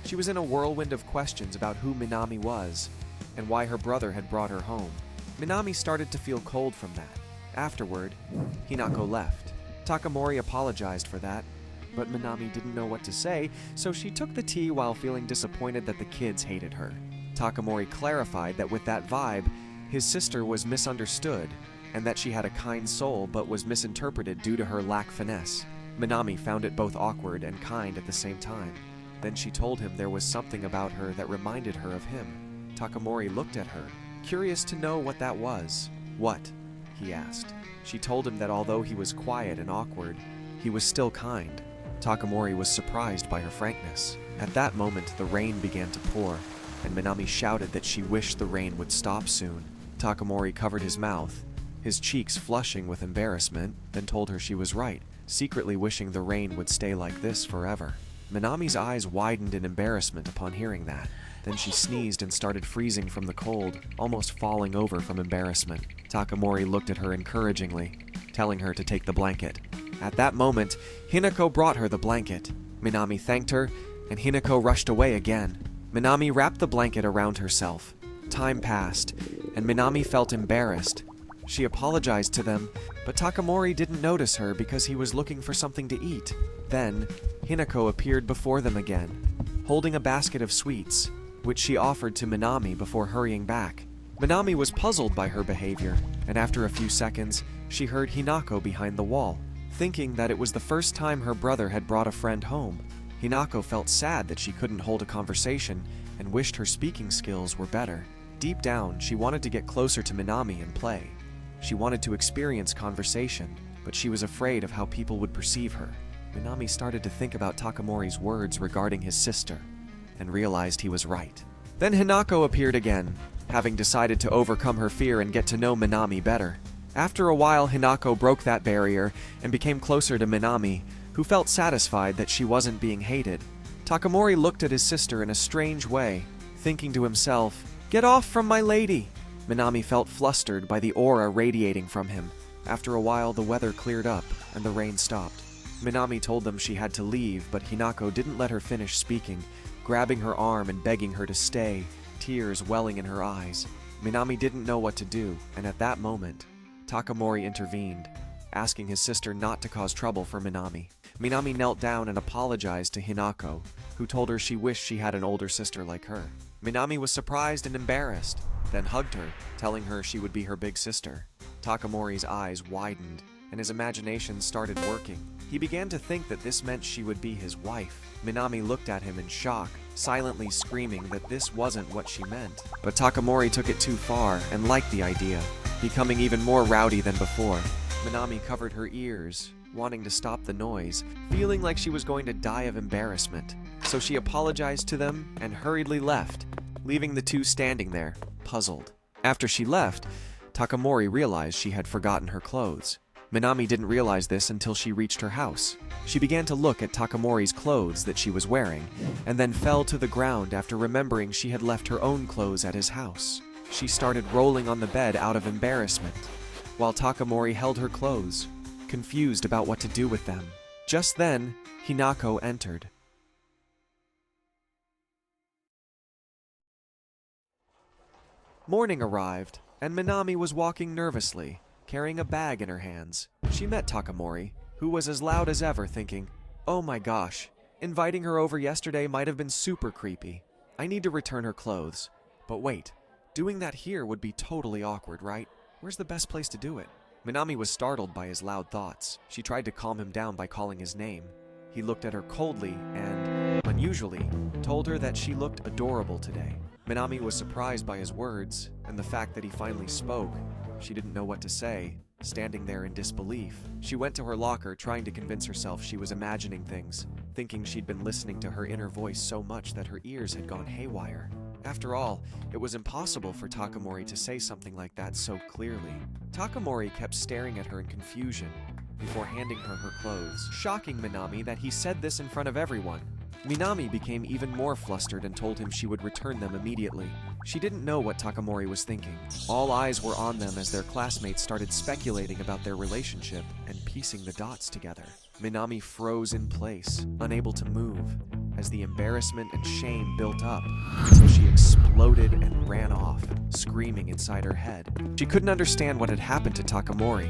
She was in a whirlwind of questions about who Minami was and why her brother had brought her home. Minami started to feel cold from that. Afterward, Hinako left. Takamori apologized for that, but Minami didn't know what to say, so she took the tea while feeling disappointed that the kids hated her. Takamori clarified that with that vibe, his sister was misunderstood and that she had a kind soul but was misinterpreted due to her lack finesse. Minami found it both awkward and kind at the same time. Then she told him there was something about her that reminded her of him. Takamori looked at her, curious to know what that was. "What?" he asked. She told him that although he was quiet and awkward, he was still kind. Takamori was surprised by her frankness. At that moment, the rain began to pour, and Minami shouted that she wished the rain would stop soon. Takamori covered his mouth, his cheeks flushing with embarrassment, then told her she was right, secretly wishing the rain would stay like this forever. Minami's eyes widened in embarrassment upon hearing that. Then she sneezed and started freezing from the cold, almost falling over from embarrassment. Takamori looked at her encouragingly, telling her to take the blanket. At that moment, Hinako brought her the blanket. Minami thanked her, and Hinako rushed away again. Minami wrapped the blanket around herself. Time passed, and Minami felt embarrassed. She apologized to them, but Takamori didn't notice her because he was looking for something to eat. Then, Hinako appeared before them again, holding a basket of sweets, which she offered to Minami before hurrying back. Minami was puzzled by her behavior, and after a few seconds, she heard Hinako behind the wall, thinking that it was the first time her brother had brought a friend home. Hinako felt sad that she couldn't hold a conversation and wished her speaking skills were better. Deep down, she wanted to get closer to Minami and play. She wanted to experience conversation, but she was afraid of how people would perceive her. Minami started to think about Takamori's words regarding his sister, and realized he was right. Then Hinako appeared again, having decided to overcome her fear and get to know Minami better. After a while, Hinako broke that barrier and became closer to Minami, who felt satisfied that she wasn't being hated. Takamori looked at his sister in a strange way, thinking to himself, "Get off from my lady!" Minami felt flustered by the aura radiating from him. After a while, the weather cleared up and the rain stopped. Minami told them she had to leave, but Hinako didn't let her finish speaking, grabbing her arm and begging her to stay, tears welling in her eyes. Minami didn't know what to do, and at that moment, Takamori intervened, asking his sister not to cause trouble for Minami. Minami knelt down and apologized to Hinako, who told her she wished she had an older sister like her. Minami was surprised and embarrassed, then hugged her, telling her she would be her big sister. Takamori's eyes widened, and his imagination started working. He began to think that this meant she would be his wife. Minami looked at him in shock, silently screaming that this wasn't what she meant. But Takamori took it too far and liked the idea, becoming even more rowdy than before. Minami covered her ears, wanting to stop the noise, feeling like she was going to die of embarrassment. So she apologized to them and hurriedly left, leaving the two standing there, puzzled. After she left, Takamori realized she had forgotten her clothes. Minami didn't realize this until she reached her house. She began to look at Takamori's clothes that she was wearing, and then fell to the ground after remembering she had left her own clothes at his house. She started rolling on the bed out of embarrassment, while Takamori held her clothes, confused about what to do with them. Just then, Hinako entered. Morning arrived, and Minami was walking nervously, carrying a bag in her hands. She met Takamori, who was as loud as ever, thinking, "Oh my gosh, inviting her over yesterday might have been super creepy. I need to return her clothes. But wait, doing that here would be totally awkward, right? Where's the best place to do it?" Minami was startled by his loud thoughts. She tried to calm him down by calling his name. He looked at her coldly and, unusually, told her that she looked adorable today. Minami was surprised by his words and the fact that he finally spoke. She didn't know what to say, standing there in disbelief. She went to her locker trying to convince herself she was imagining things, thinking she'd been listening to her inner voice so much that her ears had gone haywire. After all, it was impossible for Takamori to say something like that so clearly. Takamori kept staring at her in confusion before handing her her clothes, shocking Minami that he said this in front of everyone. Minami became even more flustered and told him she would return them immediately. She didn't know what Takamori was thinking. All eyes were on them as their classmates started speculating about their relationship and piecing the dots together. Minami froze in place, unable to move, as the embarrassment and shame built up until she exploded and ran off, screaming inside her head. She couldn't understand what had happened to Takamori,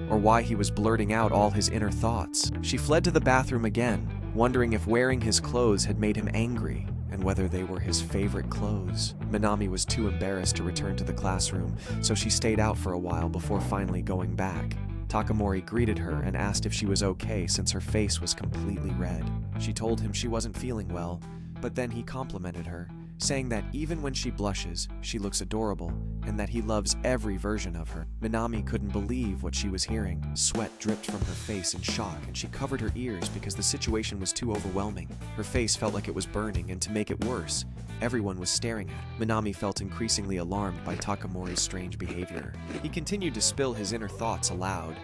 or why he was blurting out all his inner thoughts. She fled to the bathroom again, wondering if wearing his clothes had made him angry, and whether they were his favorite clothes. Minami was too embarrassed to return to the classroom, so she stayed out for a while before finally going back. Takamori greeted her and asked if she was okay since her face was completely red. She told him she wasn't feeling well, but then he complimented her, saying that even when she blushes, she looks adorable, and that he loves every version of her. Minami couldn't believe what she was hearing. Sweat dripped from her face in shock, and she covered her ears because the situation was too overwhelming. Her face felt like it was burning, and to make it worse, everyone was staring at her. Minami felt increasingly alarmed by Takamori's strange behavior. He continued to spill his inner thoughts aloud,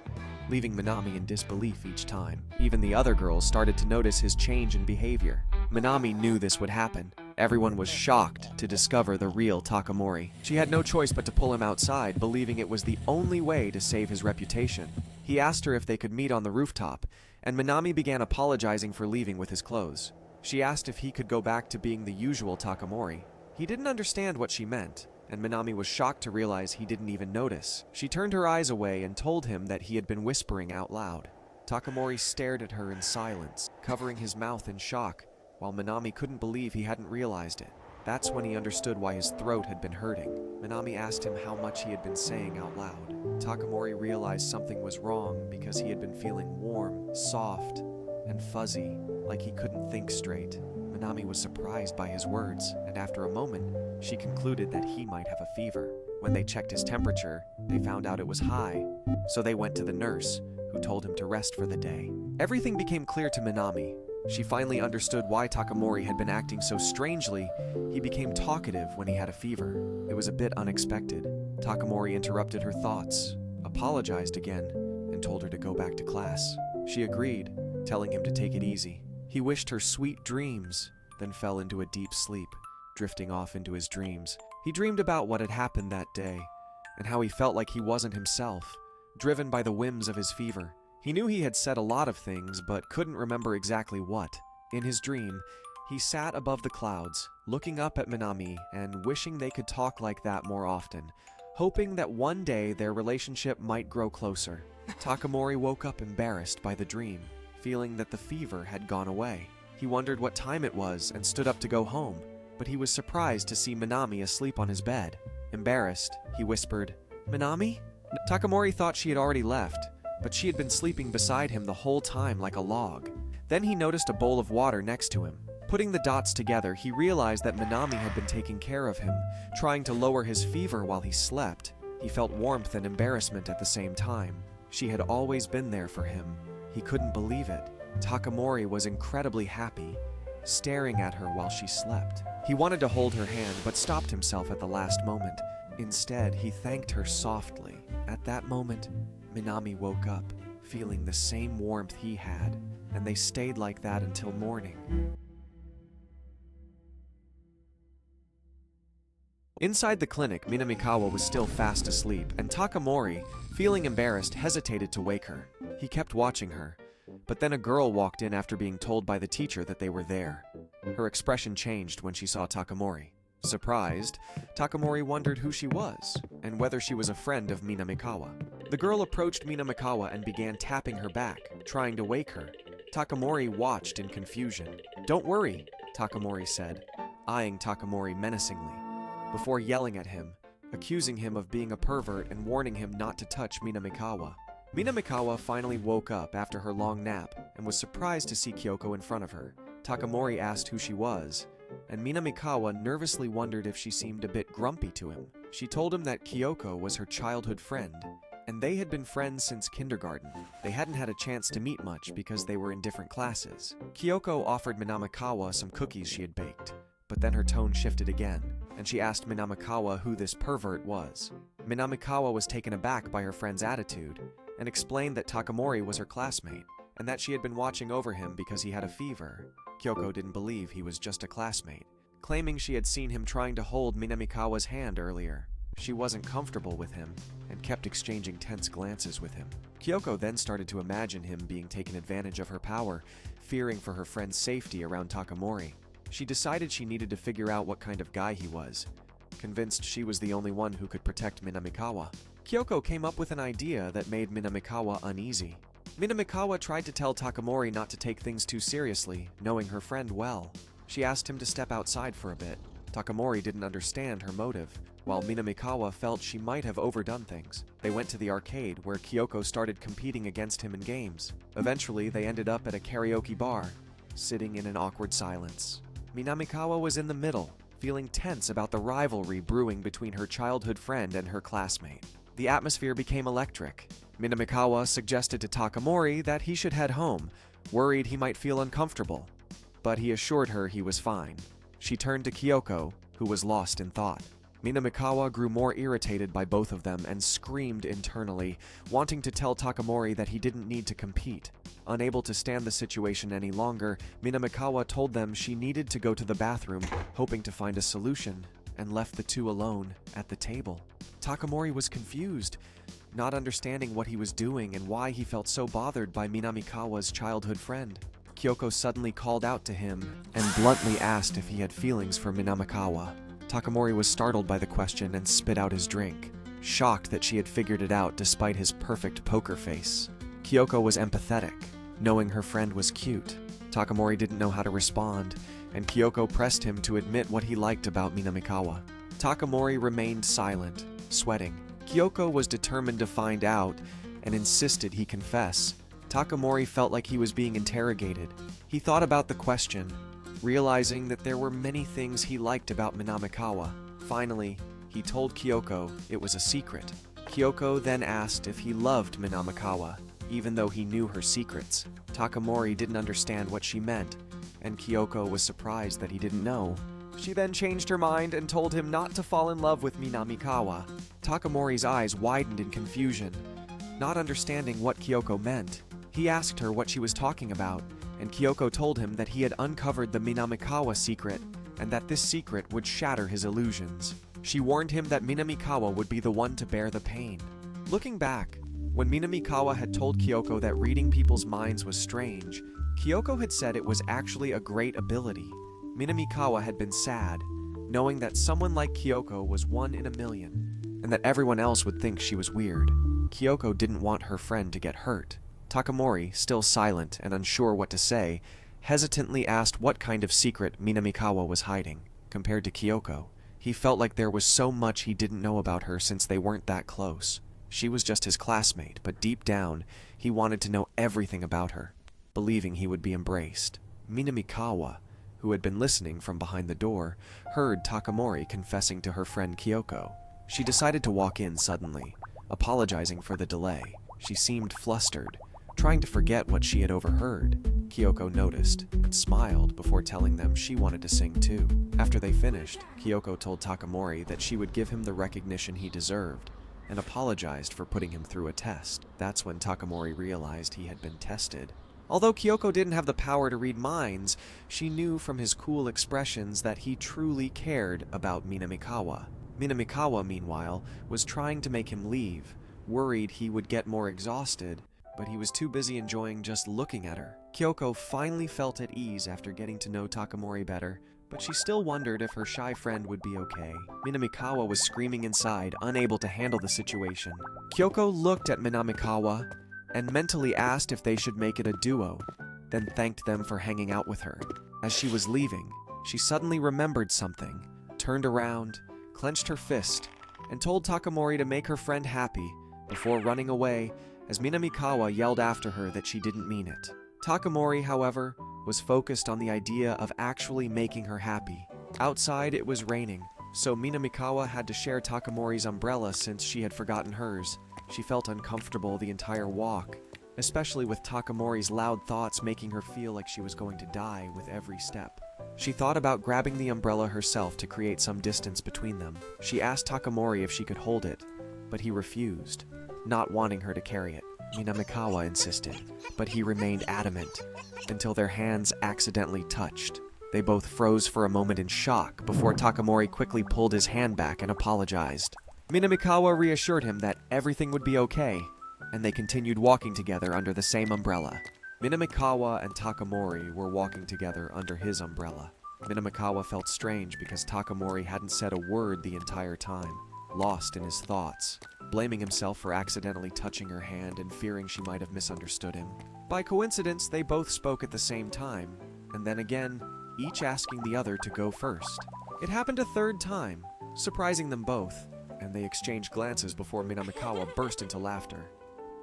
leaving Minami in disbelief each time. Even the other girls started to notice his change in behavior. Minami knew this would happen. Everyone was shocked to discover the real Takamori. She had no choice but to pull him outside, believing it was the only way to save his reputation. He asked her if they could meet on the rooftop, and Minami began apologizing for leaving with his clothes. She asked if he could go back to being the usual Takamori. He didn't understand what she meant, and Minami was shocked to realize he didn't even notice. She turned her eyes away and told him that he had been whispering out loud. Takamori stared at her in silence, covering his mouth in shock, while Minami couldn't believe he hadn't realized it. That's when he understood why his throat had been hurting. Minami asked him how much he had been saying out loud. Takamori realized something was wrong because he had been feeling warm, soft, and fuzzy, like he couldn't think straight. Minami was surprised by his words, and after a moment, she concluded that he might have a fever. When they checked his temperature, they found out it was high, so they went to the nurse, who told him to rest for the day. Everything became clear to Minami. She finally understood why Takamori had been acting so strangely. He became talkative when he had a fever. It was a bit unexpected. Takamori interrupted her thoughts, apologized again, and told her to go back to class. She agreed, telling him to take it easy. He wished her sweet dreams, then fell into a deep sleep, drifting off into his dreams. He dreamed about what had happened that day, and how he felt like he wasn't himself, driven by the whims of his fever. He knew he had said a lot of things, but couldn't remember exactly what. In his dream, he sat above the clouds, looking up at Minami and wishing they could talk like that more often, hoping that one day their relationship might grow closer. Takamori woke up embarrassed by the dream, feeling that the fever had gone away. He wondered what time it was and stood up to go home, but he was surprised to see Minami asleep on his bed. Embarrassed, he whispered, "Minami?" Takamori thought she had already left, but she had been sleeping beside him the whole time like a log. Then he noticed a bowl of water next to him. Putting the dots together, he realized that Minami had been taking care of him, trying to lower his fever while he slept. He felt warmth and embarrassment at the same time. She had always been there for him. He couldn't believe it. Takamori was incredibly happy, staring at her while she slept. He wanted to hold her hand, but stopped himself at the last moment. Instead, he thanked her softly. At that moment, Minami woke up, feeling the same warmth he had, and they stayed like that until morning. Inside the clinic, Minamikawa was still fast asleep, and Takamori, feeling embarrassed, hesitated to wake her. He kept watching her, but then a girl walked in after being told by the teacher that they were there. Her expression changed when she saw Takamori. Surprised, Takamori wondered who she was, and whether she was a friend of Minamikawa. The girl approached Minamikawa and began tapping her back, trying to wake her. Takamori watched in confusion. "Don't worry," Takamori said, eyeing Takamori menacingly, before yelling at him, accusing him of being a pervert and warning him not to touch Minamikawa. Minamikawa finally woke up after her long nap and was surprised to see Kyoko in front of her. Takamori asked who she was, and Minamikawa nervously wondered if she seemed a bit grumpy to him. She told him that Kyoko was her childhood friend, and they had been friends since kindergarten. They hadn't had a chance to meet much because they were in different classes. Kyoko offered Minamikawa some cookies she had baked, but then her tone shifted again, and she asked Minamikawa who this pervert was. Minamikawa was taken aback by her friend's attitude, and explained that Takamori was her classmate, and that she had been watching over him because he had a fever. Kyoko didn't believe he was just a classmate, claiming she had seen him trying to hold Minamikawa's hand earlier. She wasn't comfortable with him and kept exchanging tense glances with him. Kyoko then started to imagine him being taken advantage of her power, fearing for her friend's safety around Takamori. She decided she needed to figure out what kind of guy he was, convinced she was the only one who could protect Minamikawa. Kyoko came up with an idea that made Minamikawa uneasy. Minamikawa tried to tell Takamori not to take things too seriously, knowing her friend well. She asked him to step outside for a bit. Takamori didn't understand her motive, while Minamikawa felt she might have overdone things. They went to the arcade, where Kyoko started competing against him in games. Eventually, they ended up at a karaoke bar, sitting in an awkward silence. Minamikawa was in the middle, feeling tense about the rivalry brewing between her childhood friend and her classmate. The atmosphere became electric. Minamikawa suggested to Takamori that he should head home, worried he might feel uncomfortable, but he assured her he was fine. She turned to Kyoko, who was lost in thought. Minamikawa grew more irritated by both of them and screamed internally, wanting to tell Takamori that he didn't need to compete. Unable to stand the situation any longer, Minamikawa told them she needed to go to the bathroom, hoping to find a solution, and left the two alone at the table. Takamori was confused, not understanding what he was doing and why he felt so bothered by Minamikawa's childhood friend. Kyoko suddenly called out to him and bluntly asked if he had feelings for Minamikawa. Takamori was startled by the question and spit out his drink, shocked that she had figured it out despite his perfect poker face. Kyoko was empathetic, knowing her friend was cute. Takamori didn't know how to respond, and Kyoko pressed him to admit what he liked about Minamikawa. Takamori remained silent, sweating. Kyoko was determined to find out and insisted he confess. Takamori felt like he was being interrogated. He thought about the question, realizing that there were many things he liked about Minamikawa. Finally, he told Kyoko it was a secret. Kyoko then asked if he loved Minamikawa, even though he knew her secrets. Takamori didn't understand what she meant, and Kyoko was surprised that he didn't know. She then changed her mind and told him not to fall in love with Minamikawa. Takamori's eyes widened in confusion, not understanding what Kyoko meant. He asked her what she was talking about, and Kyoko told him that he had uncovered the Minamikawa secret and that this secret would shatter his illusions. She warned him that Minamikawa would be the one to bear the pain. Looking back, when Minamikawa had told Kyoko that reading people's minds was strange, Kyoko had said it was actually a great ability. Minamikawa had been sad, knowing that someone like Kyoko was one in a million, and that everyone else would think she was weird. Kyoko didn't want her friend to get hurt. Takamori, still silent and unsure what to say, hesitantly asked what kind of secret Minamikawa was hiding. Compared to Kyoko, he felt like there was so much he didn't know about her since they weren't that close. She was just his classmate, but deep down, he wanted to know everything about her, believing he would be embraced. Minamikawa, who had been listening from behind the door, heard Takamori confessing to her friend Kyoko. She decided to walk in suddenly, apologizing for the delay. She seemed flustered, trying to forget what she had overheard. Kyoko noticed and smiled before telling them she wanted to sing too. After they finished, Kyoko told Takamori that she would give him the recognition he deserved, and apologized for putting him through a test. That's when Takamori realized he had been tested. Although Kyoko didn't have the power to read minds, she knew from his cool expressions that he truly cared about Minamikawa. Minamikawa, meanwhile, was trying to make him leave, worried he would get more exhausted, but he was too busy enjoying just looking at her. Kyoko finally felt at ease after getting to know Takamori better, but she still wondered if her shy friend would be okay. Minamikawa was screaming inside, unable to handle the situation. Kyoko looked at Minamikawa and mentally asked if they should make it a duo, then thanked them for hanging out with her. As she was leaving, she suddenly remembered something, turned around, clenched her fist, and told Takamori to make her friend happy before running away as Minamikawa yelled after her that she didn't mean it. Takamori, however, was focused on the idea of actually making her happy. Outside, it was raining, so Minamikawa had to share Takamori's umbrella since she had forgotten hers. She felt uncomfortable the entire walk, especially with Takamori's loud thoughts making her feel like she was going to die with every step. She thought about grabbing the umbrella herself to create some distance between them. She asked Takamori if she could hold it, but he refused, not wanting her to carry it. Minamikawa insisted, but he remained adamant until their hands accidentally touched. They both froze for a moment in shock before Takamori quickly pulled his hand back and apologized. Minamikawa reassured him that everything would be okay, and they continued walking together under the same umbrella. Minamikawa and Takamori were walking together under his umbrella. Minamikawa felt strange because Takamori hadn't said a word the entire time, lost in his thoughts, blaming himself for accidentally touching her hand and fearing she might have misunderstood him. By coincidence, they both spoke at the same time, and then again, each asking the other to go first. It happened a third time, surprising them both, and they exchanged glances before Minamikawa burst into laughter.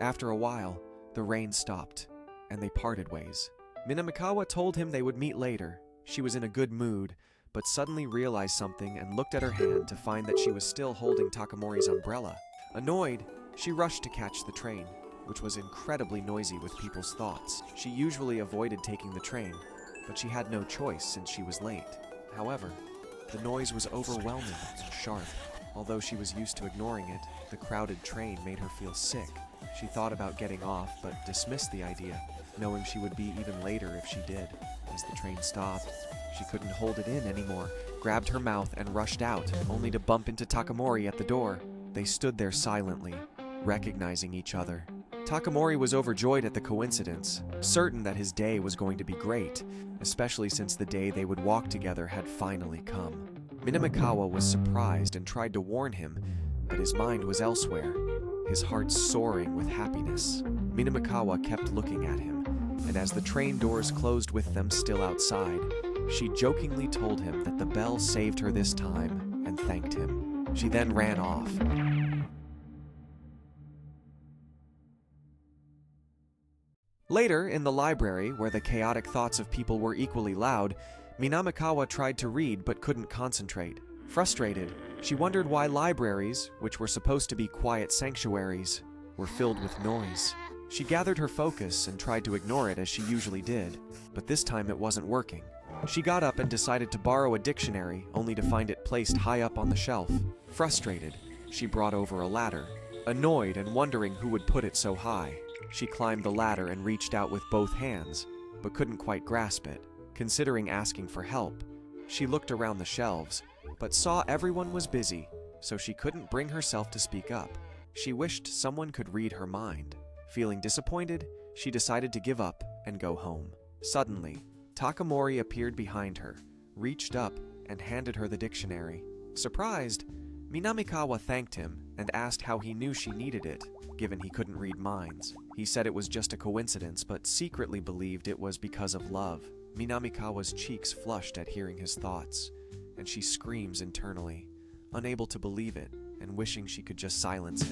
After a while, the rain stopped, and they parted ways. Minamikawa told him they would meet later. She was in a good mood, but suddenly realized something and looked at her hand to find that she was still holding Takamori's umbrella. Annoyed, she rushed to catch the train, which was incredibly noisy with people's thoughts. She usually avoided taking the train, but she had no choice since she was late. However, the noise was overwhelming and sharp. Although she was used to ignoring it, the crowded train made her feel sick. She thought about getting off, but dismissed the idea, knowing she would be even later if she did. As the train stopped, she couldn't hold it in anymore, grabbed her mouth and rushed out, only to bump into Takamori at the door. They stood there silently, recognizing each other. Takamori was overjoyed at the coincidence, certain that his day was going to be great, especially since the day they would walk together had finally come. Minamikawa was surprised and tried to warn him, but his mind was elsewhere, his heart soaring with happiness. Minamikawa kept looking at him, and as the train doors closed with them still outside, she jokingly told him that the bell saved her this time and thanked him. She then ran off. Later, in the library, where the chaotic thoughts of people were equally loud, Minamikawa tried to read but couldn't concentrate. Frustrated, she wondered why libraries, which were supposed to be quiet sanctuaries, were filled with noise. She gathered her focus and tried to ignore it as she usually did, but this time it wasn't working. She got up and decided to borrow a dictionary, only to find it placed high up on the shelf. Frustrated, she brought over a ladder. Annoyed and wondering who would put it so high, she climbed the ladder and reached out with both hands, but couldn't quite grasp it. Considering asking for help, she looked around the shelves, but saw everyone was busy, so she couldn't bring herself to speak up. She wished someone could read her mind. Feeling disappointed, she decided to give up and go home. Suddenly, Takamori appeared behind her, reached up, and handed her the dictionary. Surprised, Minamikawa thanked him and asked how he knew she needed it, given he couldn't read minds. He said it was just a coincidence, but secretly believed it was because of love. Minamikawa's cheeks flushed at hearing his thoughts, and she screams internally, unable to believe it and wishing she could just silence him.